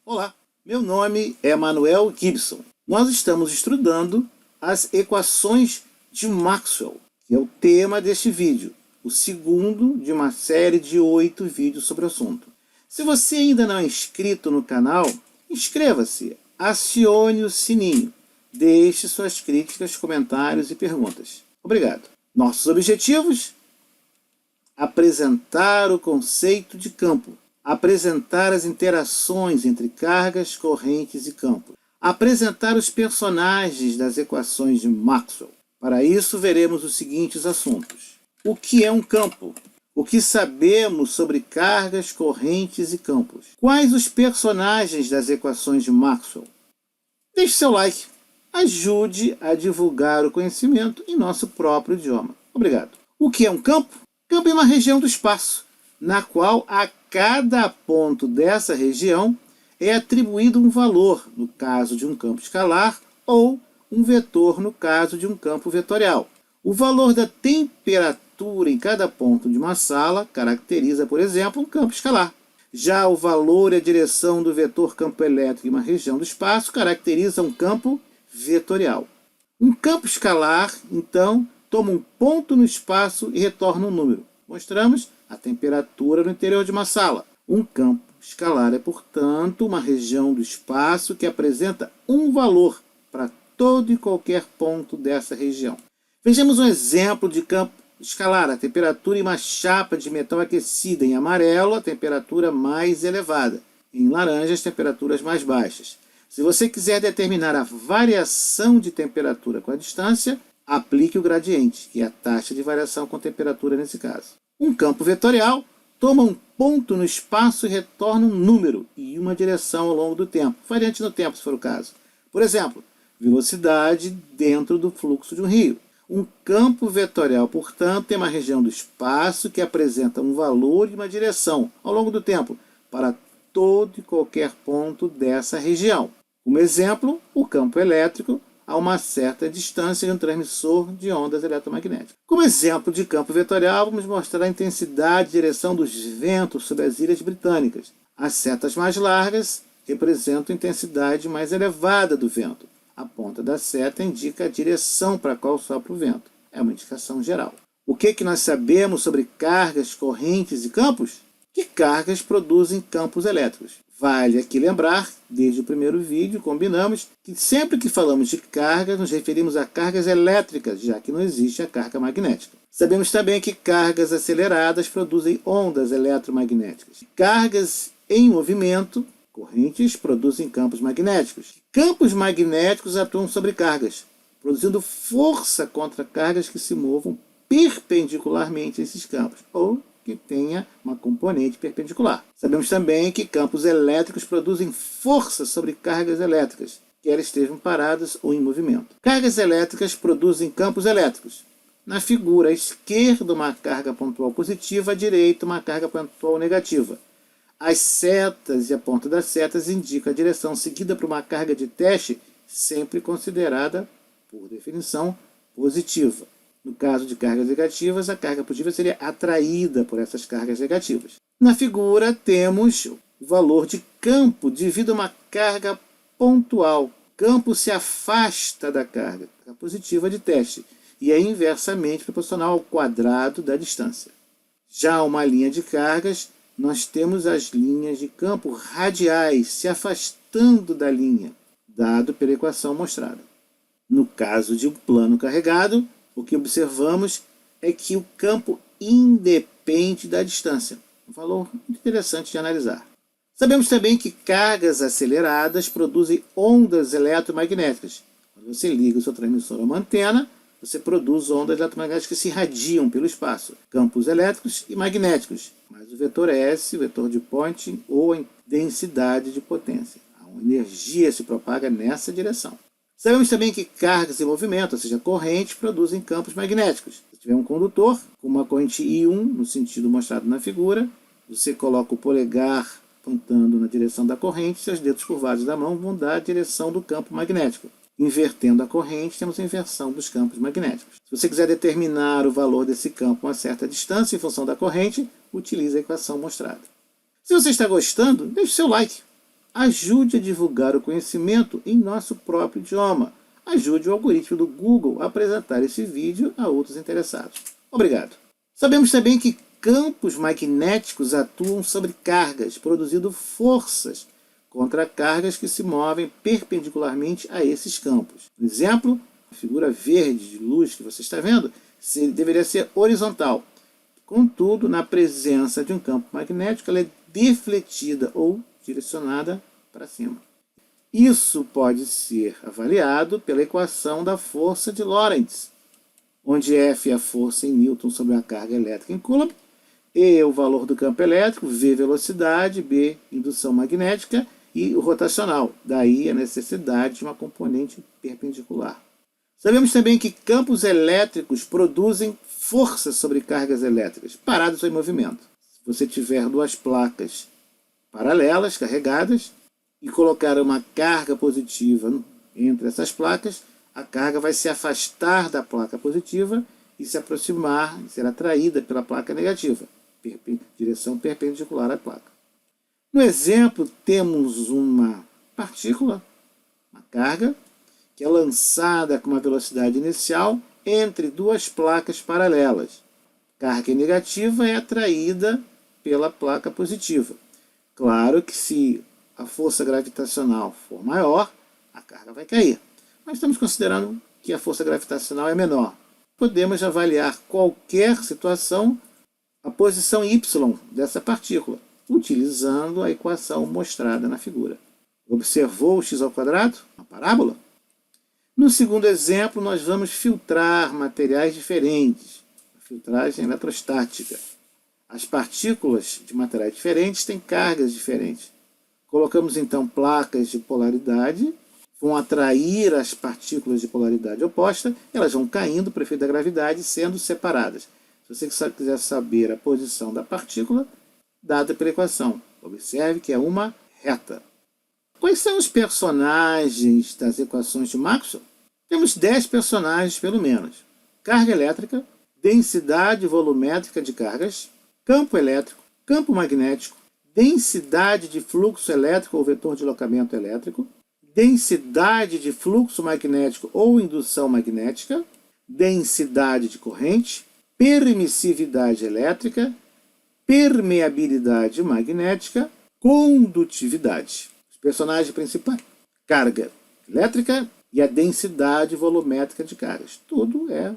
Olá, meu nome é Manuel Gibson. Nós estamos estudando as equações de Maxwell, que é o tema deste vídeo, o segundo de uma série de 8 vídeos sobre o assunto. Se você ainda não é inscrito no canal, inscreva-se, acione o sininho, deixe suas críticas, comentários e perguntas. Obrigado. Nossos objetivos: apresentar o conceito de campo, apresentar as interações entre cargas, correntes e campos, apresentar os personagens das equações de Maxwell. Para isso, veremos os seguintes assuntos: o que é um campo? O que sabemos sobre cargas, correntes e campos? Quais os personagens das equações de Maxwell? Deixe seu like. Ajude a divulgar o conhecimento em nosso próprio idioma. Obrigado. O que é um campo? Campo é uma região do espaço, na qual a cada ponto dessa região é atribuído um valor, no caso de um campo escalar, ou um vetor, no caso de um campo vetorial. O valor da temperatura em cada ponto de uma sala caracteriza, por exemplo, um campo escalar. Já o valor e a direção do vetor campo elétrico em uma região do espaço caracteriza um campo vetorial. Um campo escalar, então, toma um ponto no espaço e retorna um número. Mostramos a temperatura no interior de uma sala. Um campo escalar é, portanto, uma região do espaço que apresenta um valor para todo e qualquer ponto dessa região. Vejamos um exemplo de campo escalar. A temperatura em uma chapa de metal aquecida. Em amarelo, a temperatura mais elevada. Em laranja, as temperaturas mais baixas. Se você quiser determinar a variação de temperatura com a distância, aplique o gradiente, que é a taxa de variação com temperatura nesse caso. Um campo vetorial toma um ponto no espaço e retorna um número e uma direção ao longo do tempo, variante no tempo, se for o caso. Por exemplo, velocidade dentro do fluxo de um rio. Um campo vetorial, portanto, tem uma região do espaço que apresenta um valor e uma direção ao longo do tempo para todo e qualquer ponto dessa região. Como exemplo, o campo elétrico a uma certa distância de um transmissor de ondas eletromagnéticas. Como exemplo de campo vetorial, vamos mostrar a intensidade e direção dos ventos sobre as ilhas britânicas. As setas mais largas representam a intensidade mais elevada do vento. A ponta da seta indica a direção para a qual sopra o vento. É uma indicação geral. O que nós sabemos sobre cargas, correntes e campos? Que cargas produzem campos elétricos. Vale aqui lembrar, desde o primeiro vídeo, combinamos que sempre que falamos de cargas, nos referimos a cargas elétricas, já que não existe a carga magnética. Sabemos também que cargas aceleradas produzem ondas eletromagnéticas. Cargas em movimento, correntes, produzem campos magnéticos. Campos magnéticos atuam sobre cargas, produzindo força contra cargas que se movam perpendicularmente a esses campos, ou que tenha uma componente perpendicular. Sabemos também que campos elétricos produzem força sobre cargas elétricas, quer estejam paradas ou em movimento. Cargas elétricas produzem campos elétricos. Na figura à esquerda, uma carga pontual positiva, à direita, uma carga pontual negativa. As setas e a ponta das setas indicam a direção seguida por uma carga de teste, sempre considerada, por definição, positiva. No caso de cargas negativas, a carga positiva seria atraída por essas cargas negativas. Na figura, temos o valor de campo devido a uma carga pontual. O campo se afasta da carga positiva de teste e é inversamente proporcional ao quadrado da distância. Já uma linha de cargas, nós temos as linhas de campo radiais se afastando da linha, dado pela equação mostrada. No caso de um plano carregado, o que observamos é que o campo independe da distância. Um valor muito interessante de analisar. Sabemos também que cargas aceleradas produzem ondas eletromagnéticas. Quando você liga o seu transmissor a uma antena, você produz ondas eletromagnéticas que se irradiam pelo espaço. Campos elétricos e magnéticos. Mas o vetor S, o vetor de Poynting, ou a densidade de potência. A energia se propaga nessa direção. Sabemos também que cargas em movimento, ou seja, correntes, produzem campos magnéticos. Se tiver um condutor com uma corrente I1, no sentido mostrado na figura, você coloca o polegar apontando na direção da corrente, seus dedos curvados da mão vão dar a direção do campo magnético. Invertendo a corrente, temos a inversão dos campos magnéticos. Se você quiser determinar o valor desse campo a uma certa distância em função da corrente, utilize a equação mostrada. Se você está gostando, deixe seu like. Ajude a divulgar o conhecimento em nosso próprio idioma. Ajude o algoritmo do Google a apresentar esse vídeo a outros interessados. Obrigado. Sabemos também que campos magnéticos atuam sobre cargas, produzindo forças contra cargas que se movem perpendicularmente a esses campos. Por exemplo, a figura verde de luz que você está vendo deveria ser horizontal. Contudo, na presença de um campo magnético, ela é defletida ou direcionada para cima. Isso pode ser avaliado pela equação da força de Lorentz, onde F é a força em Newton sobre a carga elétrica em Coulomb, E é o valor do campo elétrico, V velocidade, B indução magnética e o rotacional. Daí a necessidade de uma componente perpendicular. Sabemos também que campos elétricos produzem forças sobre cargas elétricas, paradas ou em movimento. Se você tiver duas placas paralelas, carregadas, e colocar uma carga positiva entre essas placas, a carga vai se afastar da placa positiva e se aproximar, ser atraída pela placa negativa, direção perpendicular à placa. No exemplo, temos uma partícula, uma carga, que é lançada com uma velocidade inicial entre duas placas paralelas. Carga negativa é atraída pela placa positiva. Claro que se a força gravitacional for maior, a carga vai cair. Mas estamos considerando que a força gravitacional é menor. Podemos avaliar qualquer situação, a posição y dessa partícula, utilizando a equação mostrada na figura. Observou o x²? Uma parábola? No segundo exemplo, nós vamos filtrar materiais diferentes. A filtragem eletrostática. As partículas de materiais diferentes têm cargas diferentes. Colocamos então placas de polaridade, vão atrair as partículas de polaridade oposta, elas vão caindo por efeito da gravidade, sendo separadas. Se você quiser saber a posição da partícula, dada pela equação, observe que é uma reta. Quais são os personagens das equações de Maxwell? Temos 10 personagens pelo menos. Carga elétrica, densidade volumétrica de cargas, campo elétrico, campo magnético, densidade de fluxo elétrico ou vetor de deslocamento elétrico, densidade de fluxo magnético ou indução magnética, densidade de corrente, permissividade elétrica, permeabilidade magnética, condutividade. Os personagens principais: carga elétrica e a densidade volumétrica de cargas. Tudo é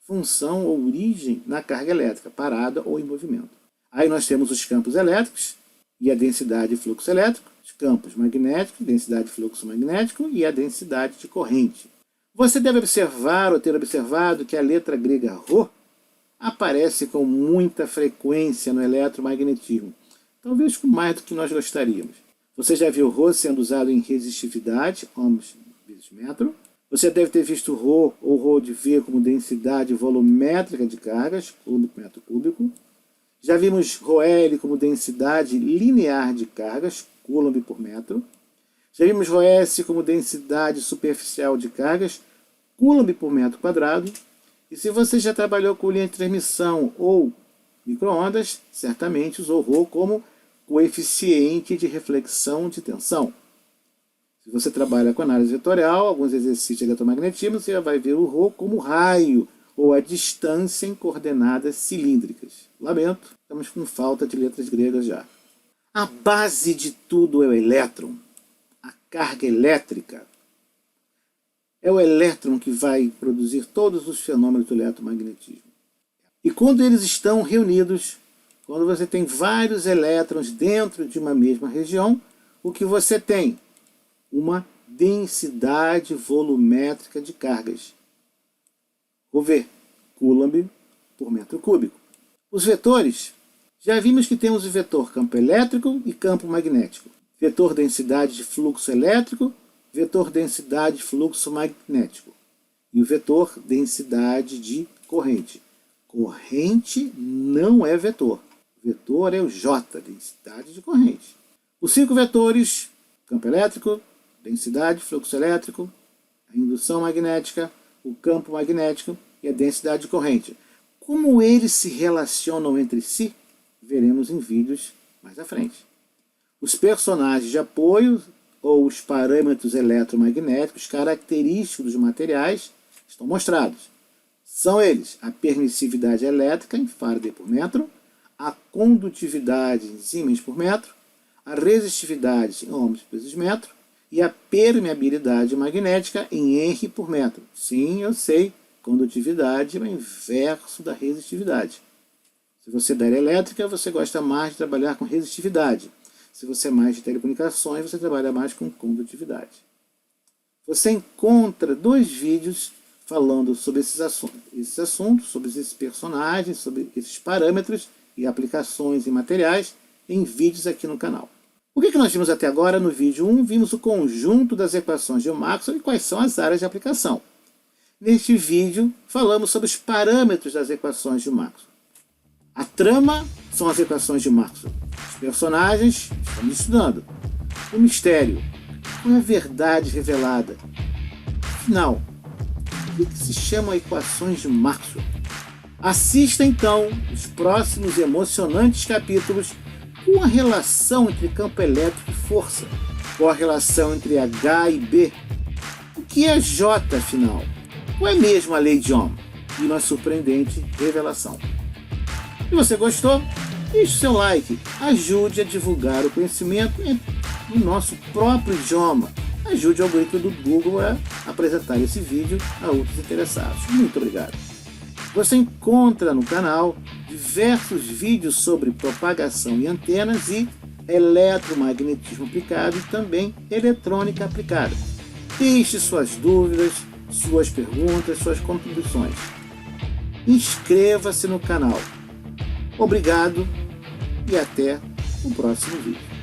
função ou origem na carga elétrica, parada ou em movimento. Aí nós temos os campos elétricos e a densidade de fluxo elétrico, os campos magnéticos, densidade de fluxo magnético e a densidade de corrente. Você deve observar ou ter observado que a letra grega Rho aparece com muita frequência no eletromagnetismo, talvez com mais do que nós gostaríamos. Você já viu Rho sendo usado em resistividade, ohms vezes metro. Você deve ter visto Rho ou Rho de V como densidade volumétrica de cargas, Coulomb por metro cúbico. Já vimos ρL como densidade linear de cargas, Coulomb por metro. Já vimos ρS como densidade superficial de cargas, Coulomb por metro quadrado. E se você já trabalhou com linha de transmissão ou microondas, certamente usou Rho como coeficiente de reflexão de tensão. Se você trabalha com análise vetorial, alguns exercícios de eletromagnetismo, você já vai ver o Rho como raio ou a distância em coordenadas cilíndricas. Lamento, estamos com falta de letras gregas já. A base de tudo é o elétron, a carga elétrica. É o elétron que vai produzir todos os fenômenos do eletromagnetismo. E quando eles estão reunidos, quando você tem vários elétrons dentro de uma mesma região, o que você tem? Uma densidade volumétrica de cargas. Vou ver, Coulomb por metro cúbico. Os vetores, já vimos que temos o vetor campo elétrico e campo magnético. Vetor densidade de fluxo elétrico, vetor densidade de fluxo magnético. E o vetor densidade de corrente. Corrente não é vetor. Vetor é o J, densidade de corrente. Os 5 vetores, campo elétrico, densidade, fluxo elétrico, a indução magnética, o campo magnético e a densidade de corrente. Como eles se relacionam entre si, veremos em vídeos mais à frente. Os personagens de apoio ou os parâmetros eletromagnéticos característicos dos materiais estão mostrados. São eles a permissividade elétrica em Faraday por metro, a condutividade em Siemens por metro, a resistividade em ohms por metro e a permeabilidade magnética em Henry por metro. Sim, eu sei, condutividade é o inverso da resistividade. Se você é da área elétrica, você gosta mais de trabalhar com resistividade. Se você é mais de telecomunicações, você trabalha mais com condutividade. Você encontra 2 vídeos falando sobre esses assuntos, sobre esses personagens, sobre esses parâmetros e aplicações em materiais, em vídeos aqui no canal. O que nós vimos até agora? No vídeo 1, vimos o conjunto das equações de Maxwell e quais são as áreas de aplicação. Neste vídeo, falamos sobre os parâmetros das equações de Maxwell. A trama são as equações de Maxwell. Os personagens, estamos estudando. O mistério, qual é a verdade revelada? Afinal, o que se chama equações de Maxwell? Assista então os próximos emocionantes capítulos com a relação entre campo elétrico e força, qual a relação entre H e B, o que é J afinal, qual é mesmo a lei de Ohm e uma surpreendente revelação. Se você gostou, deixe seu like, ajude a divulgar o conhecimento no nosso próprio idioma, ajude o algoritmo do Google a apresentar esse vídeo a outros interessados. Muito obrigado. Você encontra no canal diversos vídeos sobre propagação e antenas e eletromagnetismo aplicado e também eletrônica aplicada. Deixe suas dúvidas, suas perguntas, suas contribuições. Inscreva-se no canal. Obrigado e até o próximo vídeo.